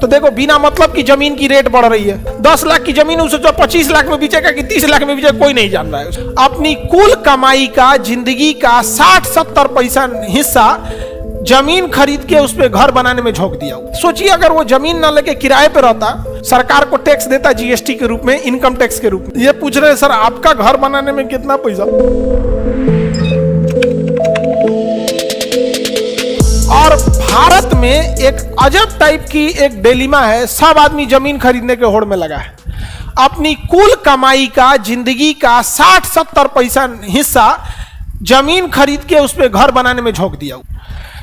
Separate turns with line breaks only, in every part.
तो देखो बिना मतलब की जमीन की रेट बढ़ रही है। 10 लाख की जमीन उसे जो 25 लाख में बेचेगा कि 30 लाख में बेचेगा कोई नहीं जान रहा है। अपनी कुल कमाई का, जिंदगी का 60-70% हिस्सा जमीन खरीद के उस पे घर बनाने में झोंक दिया। सोचिए अगर वो जमीन ना लेके किराए पे रहता, सरकार को टैक्स देता जीएसटी के रूप में, इनकम टैक्स के रूप में। ये पूछ रहे हैं सर आपका घर बनाने में कितना पैसा। और भारत में एक अजब टाइप की एक डिलेमा है, सब आदमी जमीन खरीदने के होड़ में लगा है। अपनी कुल कमाई का, जिंदगी का 60-70% हिस्सा जमीन खरीद के उस पे घर बनाने में झोंक दिया।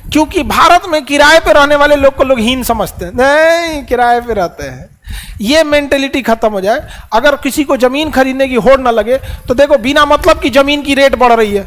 क्योंकि भारत में किराए पे रहने वाले लोग को लोग हीन समझते हैं, नहीं किराए पे रहते हैं। ये मेंटेलिटी खत्म हो जाए। अगर किसी को जमीन खरीदने की होड़ ना लगे तो देखो बिना मतलब की जमीन की रेट बढ़ रही है।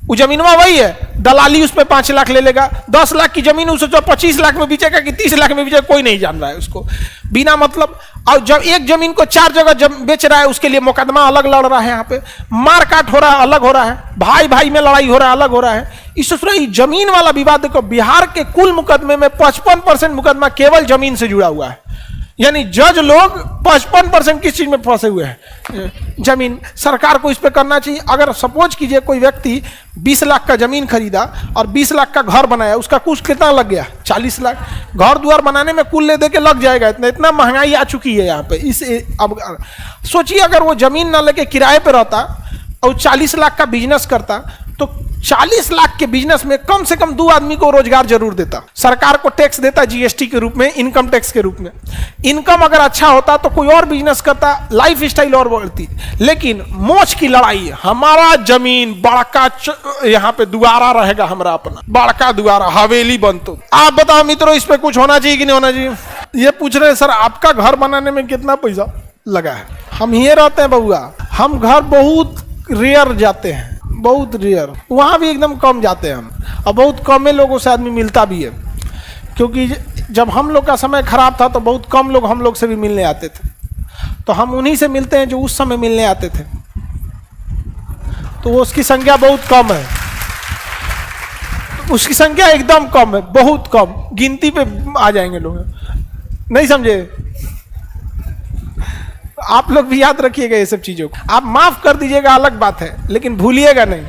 वो जमीनवा वही है, दलाली उस पे 5 लाख ले लेगा। 10 लाख की जमीन उसे जो 25 लाख में बेचेगा कि 30 लाख में बेचेगा कोई नहीं जान रहा है उसको, बिना मतलब। और जब एक जमीन को 4 जगह बेच रहा है, उसके लिए मुकदमा अलग लड़ रहा है, यहाँ पे मारकाट हो रहा है, अलग हो रहा है, भाई भाई में लड़ाई हो रहा है, अलग हो रहा है। इस जमीन वाला विवाद देखो, बिहार के कुल मुकदमे में 55% मुकदमा केवल जमीन से जुड़ा हुआ है। यानी जज लोग 55% किस चीज में फंसे हुए हैं, जमीन। सरकार को इस पे करना चाहिए। अगर सपोज कीजिए कोई व्यक्ति 20 लाख का जमीन खरीदा और 20 लाख का घर बनाया, उसका कुछ कितना लग गया, 40 लाख। घर द्वार बनाने में कुल ले दे के लग जाएगा इतना। इतना महंगाई आ चुकी है यहाँ पे। अब सोचिए अगर वो जमीन ना लेके किराए पे रहता और 40 लाख का बिजनेस करता, तो 40 लाख के बिजनेस में कम से कम 2 आदमी को रोजगार जरूर देता। सरकार को टैक्स देता जीएसटी के रूप में, इनकम टैक्स के रूप में। इनकम अगर अच्छा होता तो कोई और बिजनेस करता, लाइफ स्टाइल और बढ़ती। लेकिन मोच की लड़ाई, हमारा जमीन बड़का यहाँ पे दुआरा रहेगा, हमारा अपना बड़का दुआरा, हवेली बनतो। आप बताओ मित्रों, इस पे कुछ होना चाहिए कि नहीं होना चाहिए। ये पूछ रहे हैं सर आपका घर बनाने में कितना पैसा लगा है। हम ये रहते हैं बउआ, हम घर बहुत रेयर जाते हैं, बहुत रेयर। वहाँ भी एकदम कम जाते हैं हम, और बहुत कम लोगों से आदमी मिलता भी है। क्योंकि जब हम लोग का समय खराब था तो बहुत कम लोग हम लोग से भी मिलने आते थे, तो हम उन्हीं से मिलते हैं जो उस समय मिलने आते थे। तो वो उसकी संख्या बहुत कम है, उसकी संख्या एकदम कम है, बहुत कम, गिनती पे आ जाएंगे लोग। नहीं समझे? आप लोग भी याद रखिएगा ये सब चीजों को। आप माफ कर दीजिएगा अलग बात है, लेकिन भूलिएगा नहीं।